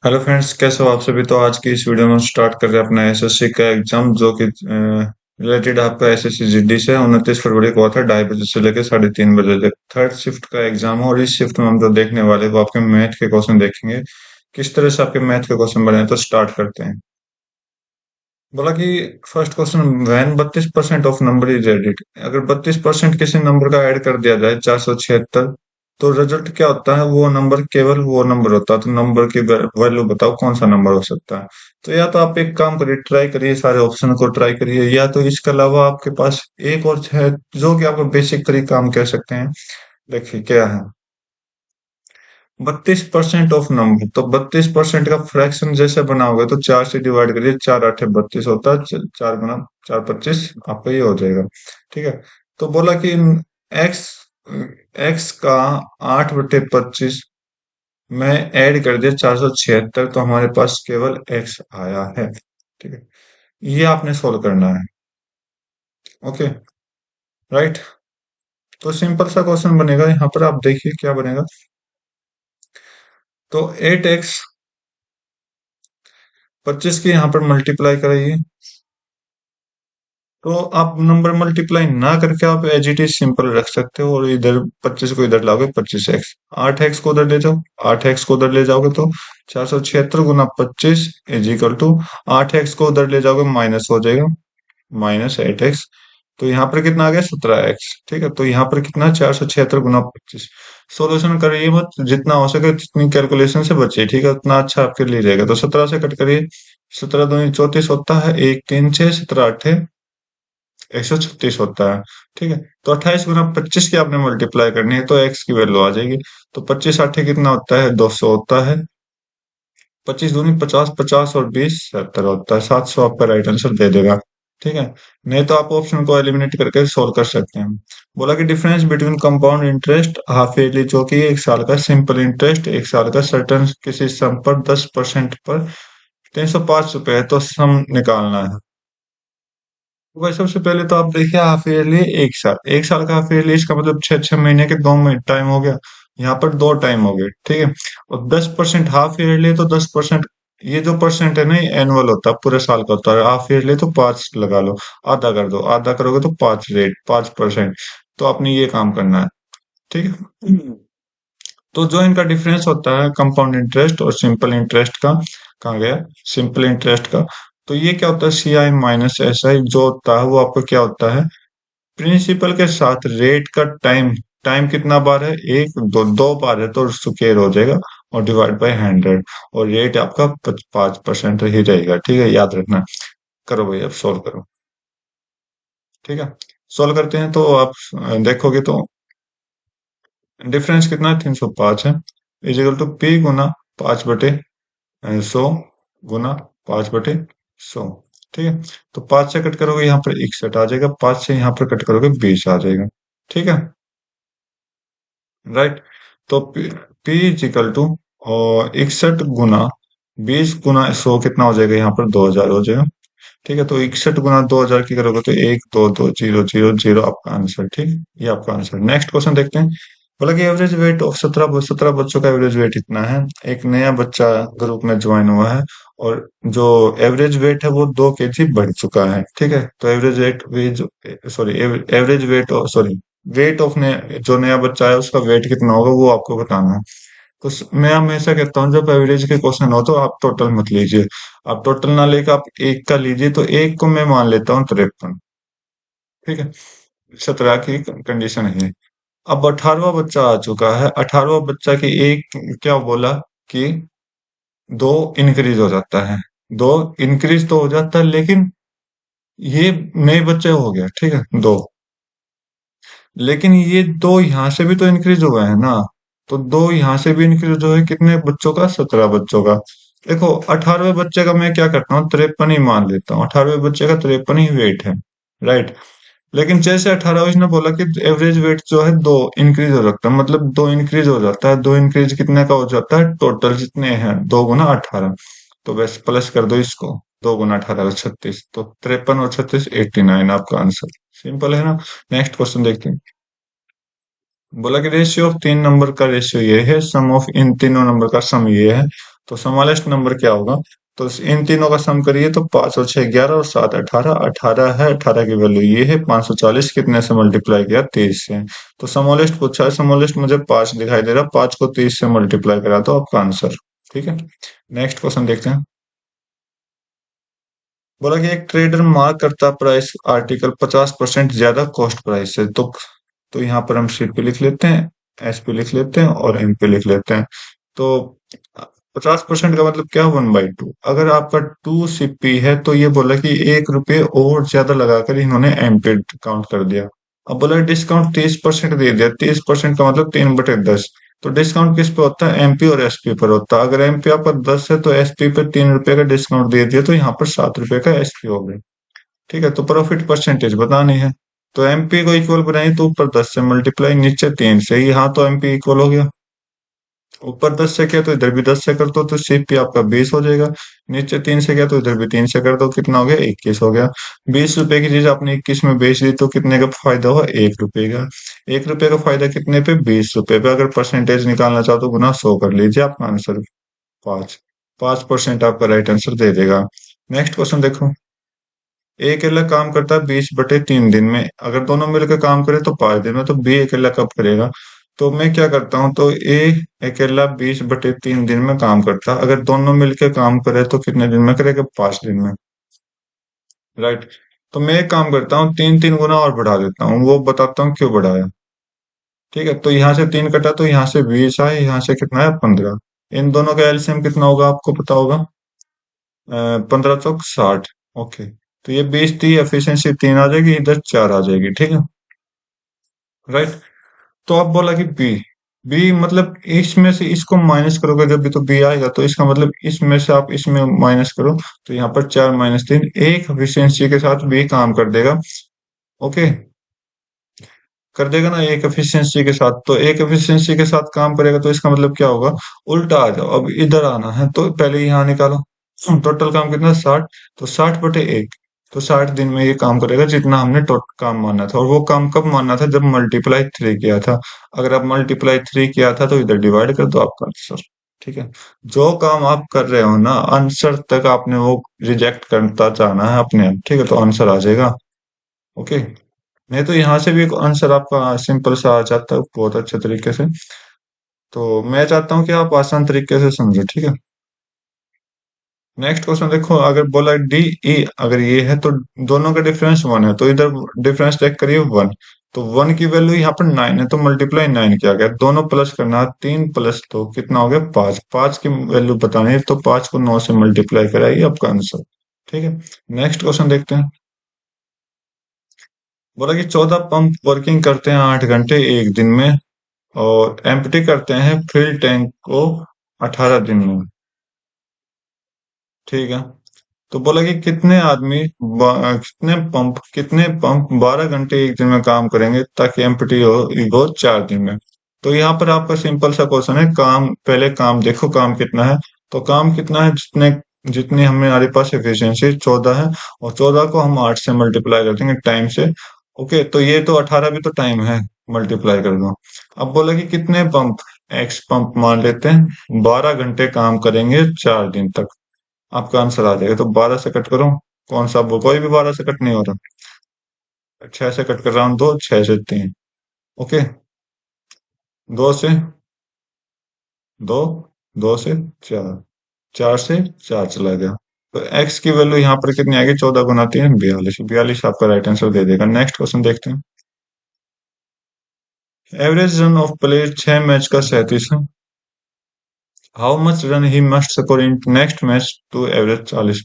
Hello friends, कैसे हो आप सभी। तो आज की इस वीडियो में हम स्टार्ट कर रहे हैं अपना एसएससी का एग्जाम, जो कि रिलेटेड आपका एसएससी जीडी से 29 फरवरी को हुआ था, 2:30 बजे से लेकर 3:30 बजे तक। थर्ड शिफ्ट का एग्जाम है और इस शिफ्ट में हम जो देखने वाले हैं वो आपके मैथ के क्वेश्चन देखेंगे। किस तरह से आपके मैथ के क्वेश्चन बने हैं, तो स्टार्ट करते हैं। बोला कि first question, when 32% of number is added. अगर 32% किसी नंबर का ऐड कर दिया जाए 476, तो रिजल्ट क्या होता है? वो नंबर केवल वो नंबर होता है। तो नंबर की वैल्यू बताओ, कौन सा नंबर हो सकता है? तो या तो आप एक काम करिए, ट्राई करिए, सारे ऑप्शन को ट्राई करिए, या तो इसके अलावा आपके पास एक और है जो कि आपका बेसिक तरीका हम कह सकते हैं। देखिए क्या है। 32% ऑफ नंबर, तो 32% का फ्रैक्शन जैसे बनाओगे तो 4 से डिवाइड करिए, 4 8 32 होता है। 4 गुना 4 25 आपका ये हो जाएगा। ठीक है। तो बोला कि एक्स एक्स का 8/25 में ऐड कर दिया 476, तो हमारे पास केवल एक्स आया है। ठीक है। ये आपने सोल्व करना है। ओके। राइट। तो सिंपल सा क्वेश्चन बनेगा, यहाँ पर आप देखिए क्या बनेगा। तो 8x 25 की यहाँ पर मल्टीप्लाई कराइए। तो आप नंबर मल्टीप्लाई ना करके आप एज इट इज सिंपल रख सकते हो, और इधर 25 को इधर लाओगे 25x। 8x को उधर ले जाओ। 8x को उधर ले जाओगे तो 476 गुना 25 इज इक्वल टू 8x को उधर ले जाओगे माइनस हो जाएगा, -8x। तो यहाँ पर कितना आ गया? 17x। ठीक है। तो यहाँ पर कितना? 476 गुना 25। सोल्यूशन करिए मत, जितना हो सके जितनी कैलकुलेशन से बचे, ठीक है, उतना अच्छा आपके लिए रहेगा। तो 17 से कट करिए। 17 दूनी 34 होता है, 1 3 6, 17 8 136 होता है। ठीक है। तो 28 गुना 25 की आपने मल्टीप्लाई करनी है, तो एक्स की वैल्यू आ जाएगी। तो 25 8 कितना होता है? 200 होता है। 25 दूनी 50, 50 और 20 70 होता है। 700 आपका राइट आंसर दे देगा। ठीक है। नहीं तो आप ऑप्शन को एलिमिनेट करके सोल्व कर सकते हैं। बोला कि difference between compound interest half yearly, जो कि 1 साल का, सिंपल इंटरेस्ट 1 साल का, सर्टन किसी सम पर 10% पर 305 रुपए है, तो सम निकालना है। तो भाई सबसे पहले तो आप देखिए, हाफ ईयरली 1 साल, 1 साल का हाफ ईयरली, इसका मतलब 6 6 महीने के 2 महीने टाइम हो गया। यहाँ पर 2 टाइम हो गए। ठीक है। और 10% हाफ ईयरली, तो 10%, ये जो परसेंट है ना, ये एनुअल होता है, पूरे साल का होता है। हाफ ईयरली तो 5 लगा लो, आधा कर दो, आधा करोगे तो 5% तो आपने ये काम करना है। ठीक है। तो जो इनका डिफरेंस होता है कंपाउंड इंटरेस्ट और सिंपल इंटरेस्ट का, कहाँ गया सिंपल इंटरेस्ट का? तो ये क्या होता है? CI - SI जो होता है वो आपको क्या होता है? प्रिंसिपल के साथ रेट का टाइम। टाइम कितना बार है? एक दो, 2 बार है तो स्क्वायर हो जाएगा, और डिवाइड बाय 100। और रेट आपका 5% ही रहेगा। ठीक है, याद रखना। करो भाई, अब सोल्व करो। ठीक है। सोल्व करते हैं तो आप देखोगे तो डिफरेंस कितना है? 305 है। इजिकल टू P गुना 5/100 गुना 5/100। ठीक है। तो 5 से कट करोगे यहाँ पर 61 आ जाएगा, 5 से यहाँ पर कट करोगे 20 आ जाएगा। ठीक है। राइट। तो P इजिकल टू और 61 गुना 20 गुना 100 कितना हो जाएगा? यहाँ पर 2000 हो जाएगा। ठीक है। तो 61 गुना 2000 की करोगे तो 1 2 2 0 0 0 आपका आंसर। ठीक, ये आपका आंसर। नेक्स्ट क्वेश्चन देखते हैं। बोला कि एवरेज वेट ऑफ 17 बच्चों का एवरेज वेट इतना है। एक नया बच्चा ग्रुप में ज्वाइन हुआ है, और जो एवरेज वेट है वो 2 kg बढ़ चुका है। ठीक है। तो average weight wage sorry average weight sorry weight of ने जो नया बच्चा है उसका वेट कितना होगा वो आपको बताना है। तो मैं हमेशा कहता हूँ, जब एवरेज के क्वेश्चन हो तो आप टोटल मत लीजिए। आप टोटल ना लेकर आप एक का लीजिए। तो एक को मैं मान लेता हूँ 53। ठीक है। 17 की कंडीशन है। अब 18वां बच्चा आ चुका है। 18वां बच्चा की एक क्या बोला कि 2 इंक्रीज हो जाता है। 2 इंक्रीज तो हो जाता है, लेकिन ये नए बच्चे हो गया। ठीक है, 2। लेकिन ये 2 यहाँ से भी तो इंक्रीज हुआ है ना। तो 2 यहाँ से भी इंक्रीज हुआ है, कितने बच्चों का? 17 बच्चों का। देखो, 18वें बच्चे का मैं क्या करता हूँ, 53 ही मान लेता हूँ। 18वें बच्चे का 53 ही वेट है। राइट। लेकिन जैसे 18 ने बोला कि एवरेज वेट जो है 2 इंक्रीज हो जाता है, मतलब 2 इंक्रीज हो जाता है। 2 इंक्रीज कितने का हो जाता है? टोटल जितने हैं 2 गुना 18। तो बस प्लस कर दो इसको। 2 गुना 18 36, तो 53 और 36 89 आपका आंसर। सिंपल है ना। नेक्स्ट क्वेश्चन देखते हैं। बोला कि रेशियो ऑफ 3 नंबर का रेशियो ये है, सम ऑफ इन तीनों नंबर का सम ये है। तो स्मॉलेस्ट नंबर क्या होगा? तो इन तीनों का सम करिए तो 5 और 6 11 और 7 18, 18 है, 18 की वैल्यू ये है, 540 कितने से मल्टीप्लाई किया? 23 से। तो स्मॉलेस्ट पूछा है, स्मॉलेस्ट मुझे 5 दिखाई दे रहा, 5 को 30 से मल्टीप्लाई करा तो आपका आंसर। ठीक है, नेक्स्ट क्वेश्चन देखते हैं। बोला कि एक ट्रेडर मार्क करता प्राइस आर्टिकल 50% ज्यादा कॉस्ट प्राइस से। तो यहाँ पर हम सी पे लिख लेते हैं, एस पे लिख लेते हैं और एम पे लिख लेते हैं। तो 50% का मतलब क्या? 1/2। अगर आपका 2 CP है तो ये बोला कि 1 रुपये और ज्यादा लगाकर इन्होंने एम पे काउंट कर दिया। अब बोला डिस्काउंट 30% दे दिया, 30% का मतलब 3/10। तो डिस्काउंट किस पे होता है? एमपी और एसपी पर होता है। अगर एमपी आपका 10 है तो एसपी पे 3 रुपए का डिस्काउंट दे दिया तो यहाँ पर 7 रुपए का एसपी हो गया। ठीक है, तो प्रॉफिट परसेंटेज बतानी है। तो एमपी को इक्वल बनाई तो ऊपर 10 से मल्टीप्लाई, नीचे 3 से। यहाँ तो एमपी इक्वल हो गया, ऊपर 10 से किया तो इधर भी 10 से कर दो तो सीपी आपका 20 हो जाएगा। नीचे 3 से किया तो इधर भी 3 से कर दो, कितना हो गया? 21 हो गया। 20 रुपए की चीज आपने 21 में बेच दी तो कितने का फायदा हुआ? 1 रुपए का। 1 रुपए का फायदा कितने पे? 20 रुपए पे। अगर परसेंटेज निकालना चाहो तो गुना 100 कर लीजिए, आपका आंसर 5। 5% आपका राइट आंसर दे देगा। नेक्स्ट क्वेश्चन देखो। ए अकेला काम करता है 20/3 दिन में। अगर दोनों मिलकर काम करे तो 5 दिन में। तो बी अकेला कब करेगा? तो मैं क्या करता हूँ, तो ए अकेला 20/3 दिन में काम करता है। अगर दोनों मिलकर काम करे तो कितने दिन में करेगा? 5 दिन में। राइट। तो मैं एक काम करता हूँ, 3 3 गुना और बढ़ा देता हूँ, वो बताता हूँ क्यों बढ़ाया। ठीक है, तो यहाँ से 3 कटा तो यहाँ से 20 आए, यहाँ से कितना है? 15। इन दोनों का एलसीएम कितना होगा आपको पता होगा? 15 चौक 60। ओके, तो ये 20 थी, एफिशिएंसी 3 आ जाएगी, इधर 4 आ जाएगी। ठीक है, राइट। तो अब बोला कि बी। बी मतलब इसमें से इसको माइनस करोगे जब भी तो बी आएगा, तो इसका मतलब इसमें से आप इसमें माइनस करो। तो यहाँ पर 4 - 3 एक एफिशिएंसी के साथ बी काम कर देगा। ओके, कर देगा ना एक एफिशिएंसी के साथ। तो एक एफिशिएंसी के साथ काम करेगा तो इसका मतलब क्या होगा? उल्टा आ जाओ, अब इधर आना है तो पहले यहाँ निकालो। टोटल काम कितना? 60। तो 60/1। तो 60 दिन में ये काम करेगा जितना हमने टोटल काम माना था। और वो काम कब माना था? जब मल्टीप्लाई 3 किया था। अगर आप मल्टीप्लाई 3 किया था तो इधर डिवाइड कर दो, आपका आंसर। ठीक है, जो काम आप कर रहे हो ना, आंसर तक आपने वो रिजेक्ट करता जाना है अपने आप। ठीक है, तो आंसर आ जाएगा। ओके, नहीं तो यहाँ से भी एक आंसर आपका सिंपल सा आ जाता है बहुत अच्छे तरीके से। तो मैं चाहता हूँ कि आप आसान तरीके से समझो। ठीक है, नेक्स्ट क्वेश्चन देखो। अगर बोला डी ई, अगर ये है तो दोनों का डिफरेंस 1 है, तो इधर डिफरेंस चेक करिए 1। तो 1 की वैल्यू यहाँ पर 9 है तो मल्टीप्लाई 9 किया गया। दोनों प्लस करना है, 3 + 2 कितना हो गया? 5। 5 की वैल्यू बतानी है तो 5 को 9 से मल्टीप्लाई कराइए, आपका आंसर। ठीक है, नेक्स्ट क्वेश्चन देखते हैं। बोला कि 14 पंप वर्किंग करते हैं 8 घंटे एक दिन में और एम्प्टी करते हैं फिल टैंक को 18 दिन में। ठीक है, तो बोला कि कितने पंप 12 घंटे एक दिन में काम करेंगे ताकि एम्प्टी हो 4 दिन में। तो यहाँ पर आपका सिंपल सा क्वेश्चन है, काम पहले काम देखो, काम कितना है। तो काम कितना है? जितने जितनी हमारे पास एफिशिएंसी 14 है, और 14 को हम 8 से मल्टीप्लाई कर देंगे टाइम से। ओके, तो ये तो 18 भी तो टाइम है, मल्टीप्लाई कर दो। अब बोला कि कितने पंप, एक्स पंप मान लेते हैं, 12 घंटे काम करेंगे 4 दिन तक। आपका आंसर आ जाएगा। तो 12 से कट करो, कौन सा? वो कोई भी 12 से कट नहीं हो रहा। 6 से कट कर रहा हूँ, 2, 6 से 3। ओके, 2 से 2, 2 से 4, 4 से 4 चला गया। तो x की वैल्यू यहाँ पर कितनी आएगी? 14 × 3 42। 42 आपका राइट आंसर दे देगा। नेक्स्ट क्वेश्चन देखते हैं। Average run of play 6 match का 37 है। How much run he must score in next match to average 40।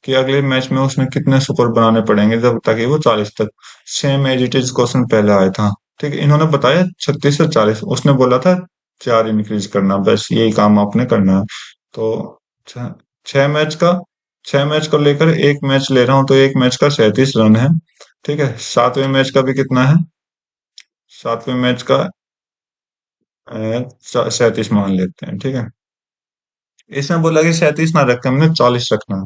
कि अगले मैच में उसने कितने स्कोर बनाने पड़ेंगे जब ताकि वो 40 तक। Same as it is question पहले आया था। ठीक है, इन्होंने बताया 36 से 40, उसने बोला था 4 इंक्रीज करना, बस यही काम आपने करना है। तो 6 मैच का, 6 मैच को लेकर एक मैच ले रहा हूं तो एक मैच का 37 रन है। ठीक है, 7वें मैच का भी कितना है? 7वें मैच का 37 मान लेते हैं। ठीक है, इसमें बोला कि 37 ना रख के हमने 40 रखना है।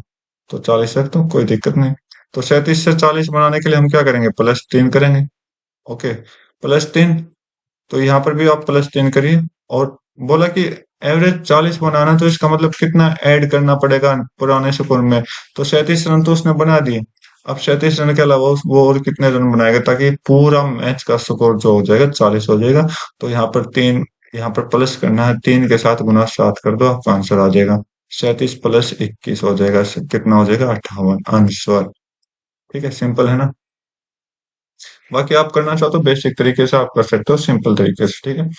तो 40 रख दो, कोई दिक्कत नहीं। तो 37 से 40 बनाने के लिए हम क्या करेंगे? +3 करेंगे। ओके, +3। तो यहाँ पर भी आप +3 करिए। और बोला कि एवरेज 40 बनाना, तो इसका मतलब कितना ऐड करना पड़ेगा पुराने स्कोर में? तो 37 रन तो उसने बना दिए। अब 37 रन के अलावा वो और कितने रन बनाएगा, ताकि पूरा मैच का स्कोर जो हो जाएगा 40 हो जाएगा। तो यहाँ पर तीन, यहाँ पर प्लस करना है, 3 के साथ गुना 7 कर दो, आपका आंसर आ जाएगा। 37 + 21 हो जाएगा, कितना हो जाएगा? 58 आंसर। ठीक है, सिंपल है ना? बाकी आप करना चाहो तो बेसिक तरीके से आप कर सकते हो, सिंपल तरीके से, ठीक है।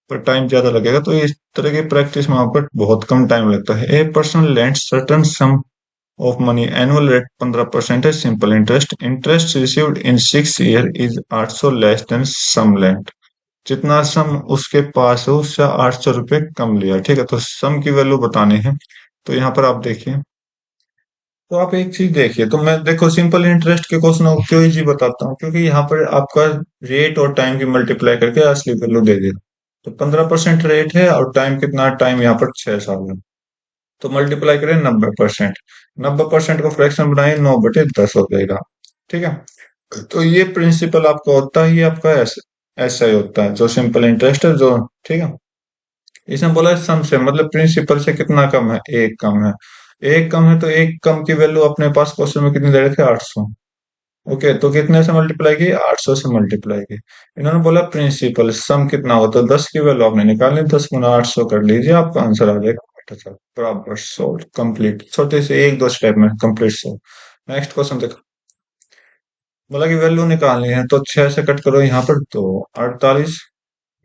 पर टाइम ज्यादा लगेगा, तो इस तरह की प्रैक्टिस में आपको बहुत कम टाइम लगता है। A person lend certain sum of money, annual rate 15% है, simple interest, interest received in 6 year is 800 less than sum lend. जितना सम उसके पास है उससे 800 रुपये कम लिया, ठीक है। तो सम की वैल्यू बतानी है, तो यहाँ पर आप देखिए। तो आप एक चीज देखिए, तो मैं देखो सिंपल इंटरेस्ट के क्वेश्चन क्यों इजी बताता हूँ, क्योंकि यहाँ पर आपका रेट और टाइम की मल्टीप्लाई करके असली वैल्यू दे देगा। तो 15% रेट है और टाइम कितना, टाइम यहाँ पर 6 साल है। तो मल्टीप्लाई करें 90%, 90% को फ्रैक्शन बनाए 9/10 हो जाएगा, ठीक है। तो ये प्रिंसिपल आपका होता है, ये आपका ऐसा ऐसा ही होता है जो सिंपल इंटरेस्ट है जो, ठीक है। इसमें बोला है सम से, मतलब प्रिंसिपल से कितना कम है, एक कम है। एक कम है तो एक कम की वैल्यू अपने पास क्वेश्चन में कितनी दे रखे, 800। ओके, तो कितने से मल्टीप्लाई की, 800 से मल्टीप्लाई की। इन्होंने बोला प्रिंसिपल सम कितना हो, तो 10 की वैल्यू आपने निकालनी, 10 × 800 कर लीजिए, आपका आंसर आ जाएगा। अच्छा, बराबर सोल्व कंप्लीट, छोटे से एक दो स्टेप में कंप्लीट सोल्व। नेक्स्ट क्वेश्चन देखो। बोला कि वैल्यू निकालनी है, तो 6 से कट करो यहाँ पर, तो 48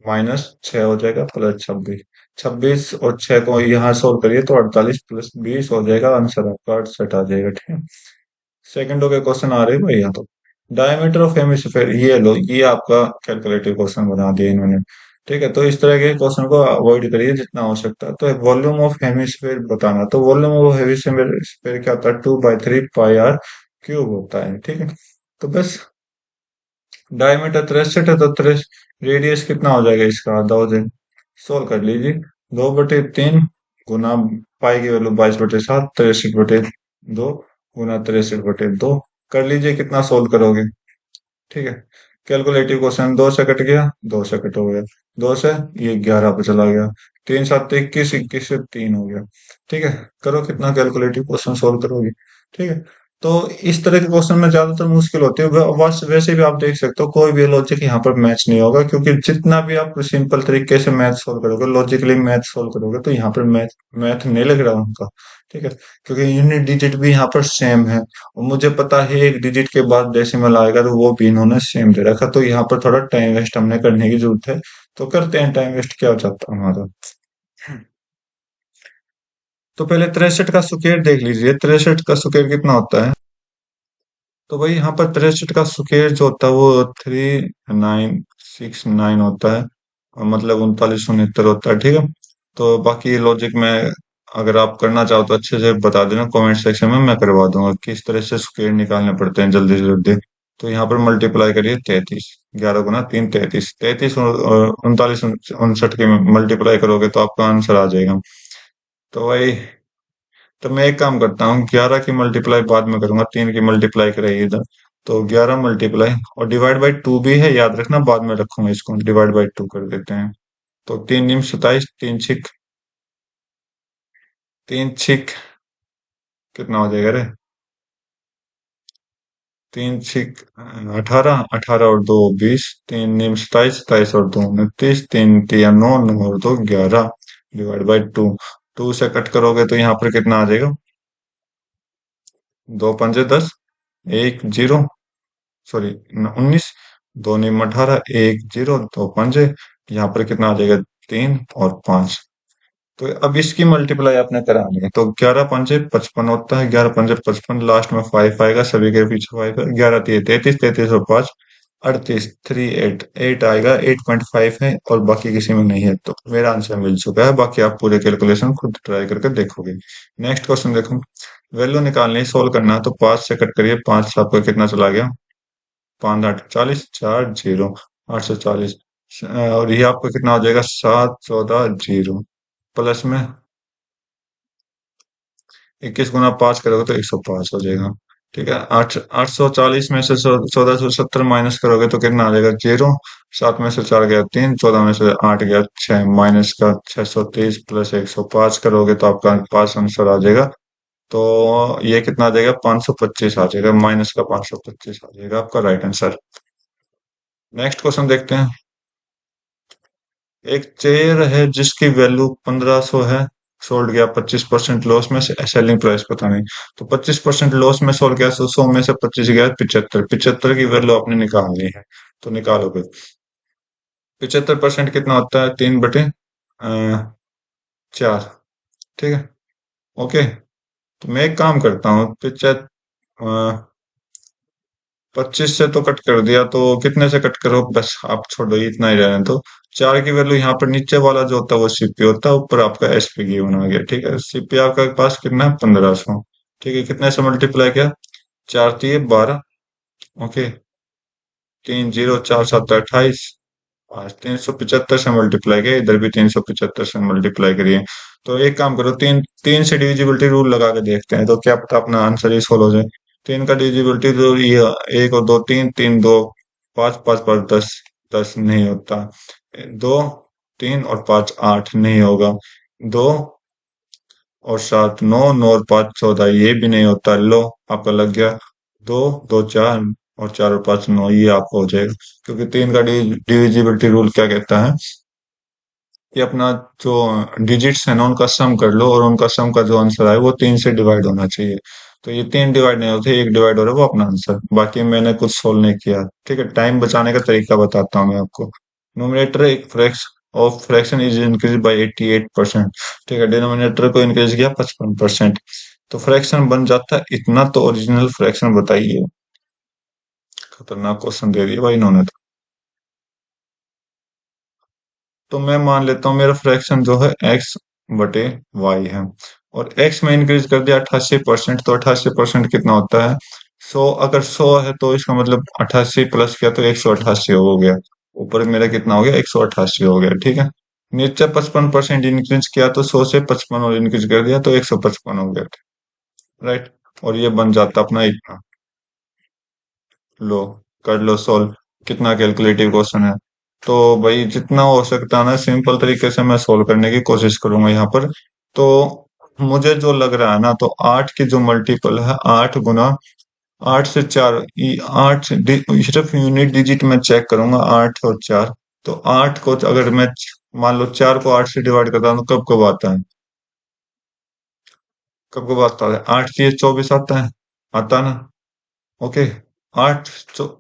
-6 हो जाएगा, प्लस 26। 26 और 6 को यहाँ सोल्व करिए तो 48 + 20 हो जाएगा, आंसर आपका 68 आ जाएगा, ठीक है। सेकंडों के क्वेश्चन आ रहे हैं भैया। तो डायमीटर ऑफ हेमिस्फेयर, ये लो, ये आपका कैलकुलेटिव क्वेश्चन बना दिया इन्होंने, ठीक है। तो इस तरह के क्वेश्चन को अवॉइड करिए जितना हो सकता है। तो वॉल्यूम ऑफ हेमिस्फेयर बताना, तो वॉल्यूम ऑफ हेमिस्फेयर क्या होता है, 2/3 πr³ होता है, ठीक है। तो बस डायमीटर 63 है, तो 63, रेडियस कितना हो जाएगा इसका, 1000। सोल्व कर लीजिए। 2/3 गुना पाई की वैल्यू 22/7, 63/2 गुना 63/2 कर लीजिए, कितना सोल्व करोगे, ठीक है। कैलकुलेटिव क्वेश्चन, 2 से कट हो गया, 2 से ये 11 पे चला गया, 3×7 = 21, 21 से 3 हो गया, ठीक है। करो कितना कैलकुलेटिव क्वेश्चन सोल्व करोगे, ठीक है। तो इस तरह के क्वेश्चन में ज्यादातर मुश्किल होती है, बस वैसे भी आप देख सकते हो कोई भी लॉजिक यहाँ पर मैच नहीं होगा, क्योंकि जितना भी आप सिंपल तरीके से मैथ सोल्व करोगे, लॉजिकली मैथ सोल्व करोगे, तो यहाँ पर मैथ मैथ नहीं लग रहा उनका, ठीक है। क्योंकि यूनिट डिजिट भी यहाँ पर सेम है, और मुझे पता है एक डिजिट के बाद डेसिमल आएगा, तो वो भी इन्होंने सेम दे रखा, तो यहाँ पर थोड़ा टाइम वेस्ट हमने करने की जरूरत है। तो करते हैं, टाइम वेस्ट क्या हो जाता है हमारा। तो पहले 63 का स्क्वायर देख लीजिए, 63 का स्क्वायर कितना होता है। तो भाई यहाँ पर 63 का स्क्वायर जो होता है वो 3969 होता है, और मतलब 3969 होता है, ठीक है। तो बाकी लॉजिक में अगर आप करना चाहो तो अच्छे से बता देना कमेंट सेक्शन में, मैं करवा दूंगा किस तरह से स्क्वायर निकालने पड़ते हैं जल्दी से जल्दी। तो यहाँ पर मल्टीप्लाई करिए, 33, 11 × 3 33, 33 और 39 69 के मल्टीप्लाई करोगे तो आपका आंसर आ जाएगा। तो भाई, तो मैं एक काम करता हूँ, 11 की मल्टीप्लाई बाद में करूंगा, 3 की मल्टीप्लाई करेगी इधर। तो 11 मल्टीप्लाई और डिवाइड बाई 2 भी है, याद रखना, बाद में रखूंगा इसको, डिवाइड बाई 2 कर देते हैं। तो 3×9 = 27, 3 छिक कितना हो जाएगा रे, 3 छिक 18, 18 और 2 20, 3×9 = 27, 27 और 2 29, 3×3 = 9, 9 और 2 11, डिवाइड बाई 2। 2 से कट करोगे तो यहाँ पर कितना आ जाएगा, 2×5 = 10, 1 0, सॉरी 19, 2×9 = 18, 1 0, 2×5, यहाँ पर कितना आ जाएगा, 3 और 5। तो अब इसकी मल्टीप्लाई आपने करानी है, तो 11×5 = 55 होता है, 11×5 = 55, लास्ट में 5 आएगा, सभी के पीछे 5 है, 11×3 = 33, 33 और 5 38, 38 आएगा, 8.5 है, और बाकी किसी में नहीं है, तो मेरा आंसर मिल चुका है। बाकी आप पूरे कैलकुलेशन खुद ट्राई करके देखोगे। नेक्स्ट क्वेश्चन देखो। वैल्यू निकालनी है, सोल्व करना है, तो 5 से कट करिए, 5 से आपका कितना चला गया, 5×8 = 40, 4 0, 840, और ये आपका कितना हो जाएगा, 7 14 0, प्लस में 21 × 5 करोगे तो 105 हो जाएगा, ठीक है। 840 में से 1470 माइनस करोगे तो कितना आ जाएगा? 0। 7 में से 4 गया 3, 14 में से 8 गया 6, माइनस का 630 प्लस 105 करोगे तो आपका पास आंसर आ जाएगा। तो ये कितना आ जाएगा? 525 आ जाएगा, माइनस का 525 आ जाएगा आपका राइट आंसर। नेक्स्ट क्वेश्चन देखते हैं। एक चेयर है जिसकी वैल्यू 1500 है, सोल्ड गया 25% लॉस में, से सेलिंग प्राइस पता नहीं। तो 25% लॉस में सोल्ड गया, 100 में से 25 गया 75, 75 की वैल्यू आपने निकालनी है। तो निकालोगे 75% कितना होता है? 3/4। ठीक है। ओके। तो मैं एक काम करता हूँ, 25 से तो कट कर दिया, तो कितने से कट करो? बस आप छोड़ो, इतना ही रहने तो। 4 की वैल्यू यहाँ पर नीचे वाला जो होता है वो सीपी होता है, ऊपर आपका एसपी गिवन आ गया। ठीक है। सीपी आपका पास कितना है? 1500। ठीक है। कितने से मल्टीप्लाई किया? 4×3 = 12। ओके। 3×0=4×7=28। आज 375 से मल्टीप्लाई किया, इधर भी 375 से मल्टीप्लाई करिए। तो एक काम करो, तीन तीन से डिविजिबिलिटी रूल लगा के देखते हैं, तो क्या पता अपना आंसर ही सोल्व हो जाए। 3 का डिविजिबिलिटी रूल ये, 1 और 2 3, 3 2 5, 5 5 10, 10 नहीं होता। 2 3 और 5 8 नहीं होगा। 2 और 7 9, 9 और 5 14, ये भी नहीं होता। लो, आपका लग गया। 2 2 4 और 4 और 5 9, ये आपका हो जाएगा। क्योंकि 3 का डिविजिबिलिटी रूल क्या कहता है कि अपना जो डिजिट्स है ना उनका सम कर लो, और उनका सम का जो आंसर आए वो 3 से डिवाइड होना चाहिए। तो ये 3 डिवाइड नहीं होते, 1 डिवाइड हो रहा है, वो अपना आंसर। बाकी मैंने कुछ सोल्व नहीं किया। ठीक है। टाइम बचाने का तरीका बताता हूँ मैं आपको। नोमिनेटर एक फ्रैक्शन इज इंक्रीज बाय 88%। ठीक है। डिनोमिनेटर को इंक्रीज किया 55%, तो फ्रैक्शन बन जाता है इतना। तो ओरिजिनल फ्रैक्शन बताइए। खतरनाक क्वेश्चन दे दिया भाई इन्होंने तो मैं मान लेता हूँ मेरा फ्रैक्शन जो है x/y है, और x में इंक्रीज कर दिया 88%। तो 88% कितना होता है? 100। अगर 100 है तो इसका मतलब 88 प्लस किया तो 188 हो गया। ऊपर मेरा कितना हो गया? 188 हो गया। ठीक है। नीचे 55% इंक्रीज किया, तो 100 से 55 और इंक्रीज कर दिया तो 155 हो गया। राइट। और ये बन जाता अपना इतना। लो, कर लो सॉल्व। कितना कैलकुलेटिव क्वेश्चन है। तो भाई जितना हो सकता है ना सिंपल तरीके से मैं सॉल्व करने की कोशिश करूंगा यहाँ पर। तो मुझे जो लग रहा है ना, तो 8 की जो मल्टीपल है, 8 गुना 8 से 4, ये 8 सिर्फ यूनिट डिजिट में चेक करूंगा, 8 और 4। तो 8 को अगर मैं मान लो 4 को 8 से डिवाइड करता हूँ तो कब कब आता है? कब कब आता है? 8×3 = 24 आता है। आता है ना? ओके। 8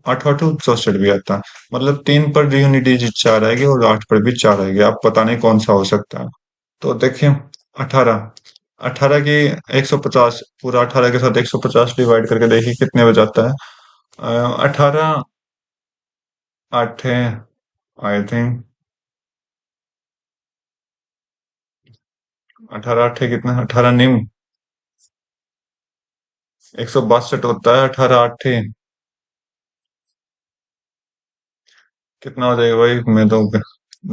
8 64 भी आता है। मतलब 3 पर यूनिट डिजिट 4 आएगी और 8 पर भी 4 आएगी। आप पता नहीं कौन सा हो सकता है। तो देखिए, 18। 18 की 150, पूरा 18 के साथ 150 डिवाइड करके देखिए कितने बच जाता है। 18 8 है, आई थिंक। 18 8 है कितना? 18 नहीं, 162 होता है। 18 8 है कितना हो जाएगा भाई? मैं तो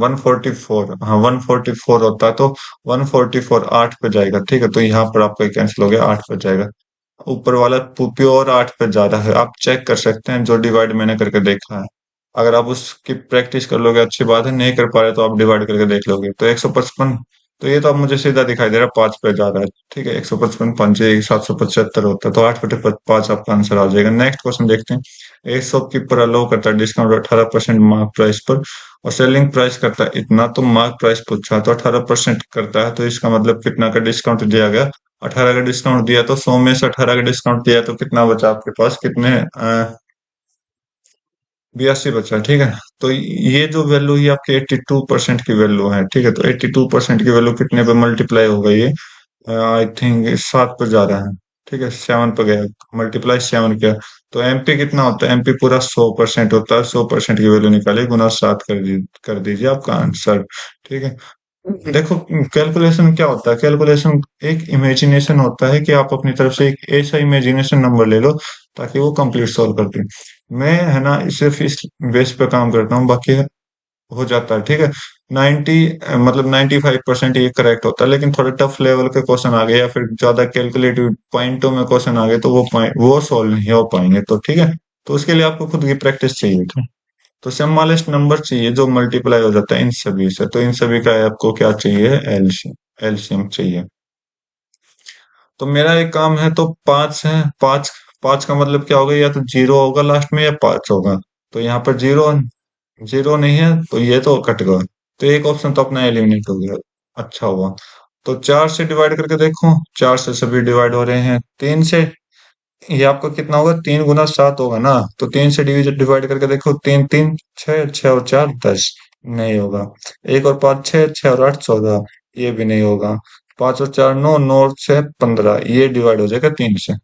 144, हाँ 144 होता है। तो 144 8 पे जाएगा। ठीक है। तो यहाँ पर आपका कैंसिल हो गया, 8 पे जाएगा। ऊपर वाला प्योर 8 पे ज्यादा है, आप चेक कर सकते हैं जो डिवाइड मैंने करके देखा है। अगर आप उसकी प्रैक्टिस कर लोगे अच्छी बात है, नहीं कर पा रहे तो आप डिवाइड करके देख लोगे। तो 155, तो ये तो अब मुझे सीधा दिखाई दे रहा है 5 पे जा रहा है। ठीक है। 155 5 775 होता है, तो 8/5 आपका आंसर आ जाएगा। नेक्स्ट क्वेश्चन देखते हैं। एक शॉपकीपर अलाउ करता है डिस्काउंट 18% मार्क प्राइस पर, और सेलिंग प्राइस करता है इतना। तो मार्क प्राइस पूछा है, तो 18% करता है, तो इसका मतलब कितना का डिस्काउंट दिया गया? 18 का डिस्काउंट दिया, तो 100 में से 18 का डिस्काउंट दिया, तो कितना बचा आपके पास? कितने 82 बचा। ठीक है। तो ये जो वैल्यू है आपकी 82% की वैल्यू है। ठीक है। तो 82% की वैल्यू कितने पे मल्टीप्लाई हो गई है? आई थिंक 7 पर जा रहा है। ठीक है। 7 पर गया, मल्टीप्लाई 7 किया। तो एमपी कितना होता है? एमपी पूरा 100% होता है। 100% की वैल्यू निकालिए, गुना 7 कर दीजिए, आपका आंसर। ठीक है। देखो, कैलकुलेशन क्या होता है? कैलकुलेशन एक इमेजिनेशन होता है कि आप अपनी तरफ से एक ऐसा इमेजिनेशन नंबर ले लो ताकि वो कंप्लीट सॉल्व कर दे। मैं है ना सिर्फ इस बेस पे काम करता हूँ, बाकी हो जाता है। ठीक है। 90 मतलब 95% ये करेक्ट होता है, लेकिन थोड़े टफ लेवल के क्वेश्चन आ गए या फिर ज्यादा कैलकुलेटिव पॉइंटों में क्वेश्चन आ गए तो वो पॉइंट वो सॉल्व नहीं हो पाएंगे। तो ठीक है, तो उसके लिए आपको खुद की प्रैक्टिस चाहिए थी। तो सिम्पलेस्ट नंबर चाहिए जो मल्टीप्लाई हो जाता है इन सभी से, तो इन सभी का आपको क्या चाहिए, एलसीएम, एलसीएम चाहिए। तो मेरा एक काम है, तो पांच है, पांच, पांच का मतलब क्या होगा, या तो जीरो होगा लास्ट में या पांच होगा। तो यहाँ पर जीरो, जीरो नहीं है तो ये तो कट गया, तो एक ऑप्शन तो अपना एलिमिनेट हो गया। अच्छा हुआ। तो चार से डिवाइड करके देखो, चार से सभी डिवाइड हो रहे हैं, तीन से ये आपका कितना होगा, 3 गुना 7 होगा ना, तो तीन से डिविजन डिवाइड करके देखो, तीन तीन छह, छह और चार 10, नहीं होगा। एक और पाँच छह, छह और आठ 14, ये भी नहीं होगा। पांच और चार नौ, नौ और छह 15, ये डिवाइड हो जाएगा तीन से।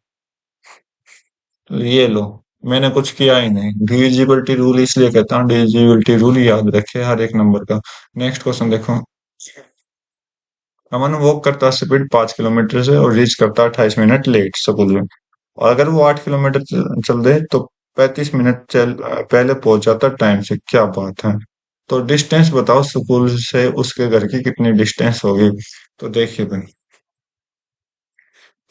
तो ये लो, मैंने कुछ किया ही नहीं। डिविजिबिलिटी रूल इसलिए कहता हूँ, डिविजिबिलिटी रूल याद रखे हर एक नंबर का। नेक्स्ट क्वेश्चन देखो। अमन वॉक करता है स्पीड 5 किलोमीटर से और रीच करता है 28 मिनट लेट स्कूल में, और अगर वो 8 किलोमीटर चल दे तो 35 मिनट चल पहले पहुंच जाता टाइम से, क्या बात है। तो डिस्टेंस बताओ स्कूल से उसके घर की कितनी डिस्टेंस होगी। तो देखिए भाई,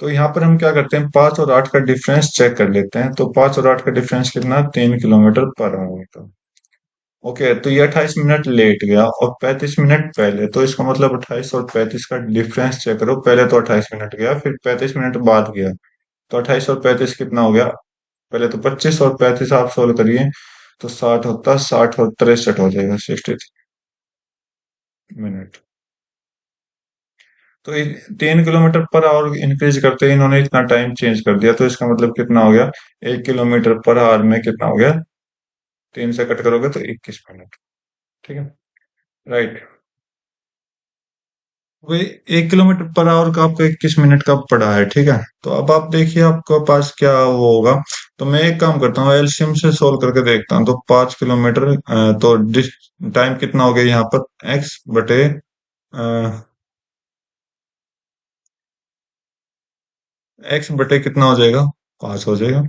तो यहाँ पर हम क्या करते हैं, 5 और 8 का डिफरेंस चेक कर लेते हैं। तो 5 और 8 का डिफरेंस कितना, 3 किलोमीटर पर आवर। ओके, तो ये 28 मिनट लेट गया और 35 मिनट पहले, तो इसका मतलब 28 और 35 का डिफरेंस चेक करो। पहले तो 28 मिनट गया, फिर 35 मिनट बाद गया, तो 28 और 35 कितना हो गया, पहले तो 25 और 35 आप सोल्व करिए, तो 60 होता, 60 और 63 हो जाएगा, 63 मिनट। तो 3 किलोमीटर पर आवर इंक्रीज करते ही इन्होंने इतना टाइम चेंज कर दिया, तो इसका मतलब कितना हो गया, 1 किलोमीटर पर आवर में कितना हो गया, तीन से कट करोगे तो 21 मिनट। ठीक है, राइट। वही 1 किलोमीटर पर आवर का आपको 21 मिनट का पड़ा है, ठीक है। तो अब आप देखिए आपके पास क्या वो होगा। तो मैं एक काम करता हूँ, एलसीएम से सोल्व करके देखता हूँ। तो 5 किलोमीटर, तो टाइम कितना हो गया यहाँ पर, एक्स बटे एक्स बटे कितना हो जाएगा, 5 हो जाएगा।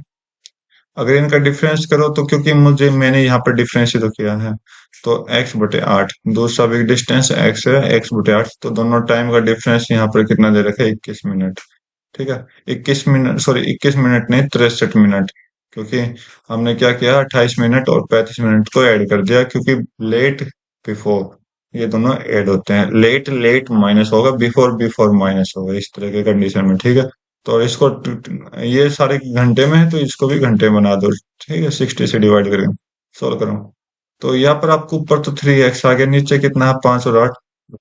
अगर इनका डिफरेंस करो तो, क्योंकि मुझे मैंने यहाँ पर डिफरेंस ही तो किया है, तो x/8, दूसरा भी डिस्टेंस x है, x/8, तो दोनों टाइम का डिफरेंस यहाँ पर कितना दे रखा है, 21 मिनट। ठीक है, 21 मिनट, सॉरी 21 मिनट नहीं, 63 मिनट, क्योंकि हमने क्या किया, 28 मिनट और 35 मिनट को ऐड कर दिया, क्योंकि लेट बिफोर ये दोनों ऐड होते हैं, लेट लेट माइनस होगा, बिफोर बिफोर माइनस होगा, इस तरह के कंडीशन में। ठीक है, तो इसको ये सारे घंटे में है तो इसको भी घंटे में बना दो। ठीक है, 60 से डिवाइड करके सोल्व करो। तो यहाँ पर आपको ऊपर तो 3x आ गया, नीचे कितना है, 5 और 8,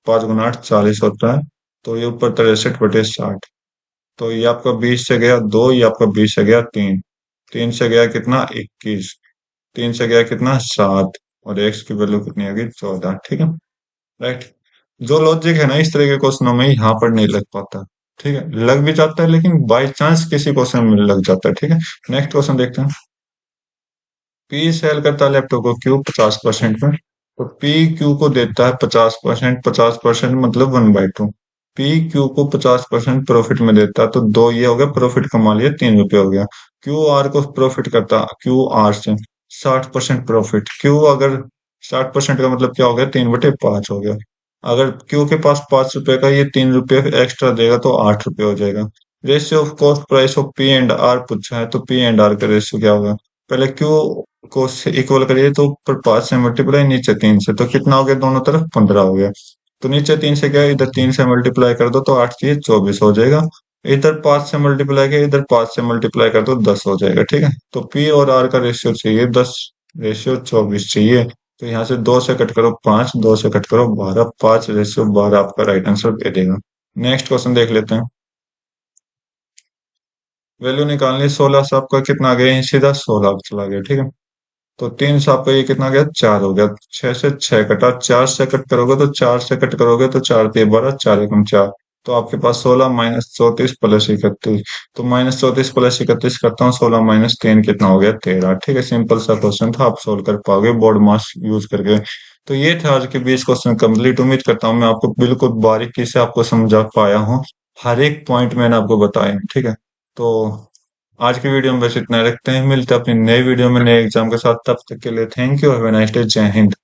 5 गुना 8 40 होता है, तो ये ऊपर 63/60। तो ये आपका 20 से गया 2, ये आपका 20 से गया 3, 3 से गया कितना, 21, 3 से गया कितना, 7, और x की वैल्यू कितनी होगी, 14। ठीक है, राइट। जो लॉजिक है ना इस तरह के क्वेश्चनों में यहाँ पर नहीं लग पाता। ठीक है, लग भी जाता है लेकिन बाई चांस किसी क्वेश्चन में लग जाता है। ठीक है, नेक्स्ट क्वेश्चन देखते हैं। पी सेल करता है लैपटॉप को क्यू 50% में, तो पी क्यू को देता है 50%, 50% मतलब 1/2। पी क्यू को 50% प्रॉफिट में देता है, तो दो ये हो गया, प्रॉफिट कमा लिया, 3 रुपये हो गया। क्यू आर को प्रॉफिट करता, क्यू आर से 60% प्रॉफिट, क्यू अगर 60% का मतलब क्या हो गया, 3/5 हो गया। अगर क्यू के पास 5 रुपए का, ये 3 रुपये एक्स्ट्रा देगा तो 8 रुपये हो जाएगा। Ratio of cost price of P and R पूछा है, तो पी एंड आर का रेशियो क्या होगा, पहले क्यू को इक्वल करिए, तो ऊपर 5 से मल्टीप्लाई, नीचे 3 से, तो कितना हो गया, दोनों तरफ 15 हो गया। तो नीचे 3 से क्या, इधर 3 से मल्टीप्लाई कर दो तो 8 चाहिए 24 हो जाएगा। इधर 5 से मल्टीप्लाई किया, इधर 5 से मल्टीप्लाई कर दो 10 हो जाएगा। ठीक है, तो पी और आर का रेशियो चाहिए 10, रेशियो 24 चाहिए। तो यहाँ से 2 से कट करो 5, 2 से कट करो 12, 5/12 आपका राइट आंसर दे देगा। नेक्स्ट क्वेश्चन देख लेते हैं। वैल्यू निकालनी, 16 से आपका कितना आ गया, सीधा 16 चला गया। ठीक है, तो 3 से आपका ये कितना गया, 4 हो गया। 6 से 6 कटा, 4 से कट करोगे तो 4 से कट करोगे तो 4×3=12, 4×1=4, तो आपके पास 16 -34 प्लस 31, तो -34 प्लस 31 करता हूँ, 16 - 3 कितना हो गया, 13। ठीक है, सिंपल सा क्वेश्चन था, आप सोल्व कर पाओगे बोर्ड मास यूज करके। तो ये थे आज के 20 क्वेश्चन कंप्लीट। उम्मीद करता हूँ मैं आपको बिल्कुल बारीकी से आपको समझा पाया हूँ, हर एक पॉइंट मैंने आपको बताया। ठीक है, तो आज की वीडियो में बस इतना रखते हैं, मिलते हैं अपनी नई वीडियो में नए एग्जाम के साथ। तब तक के लिए thank you, have a nice day, जय हिंद।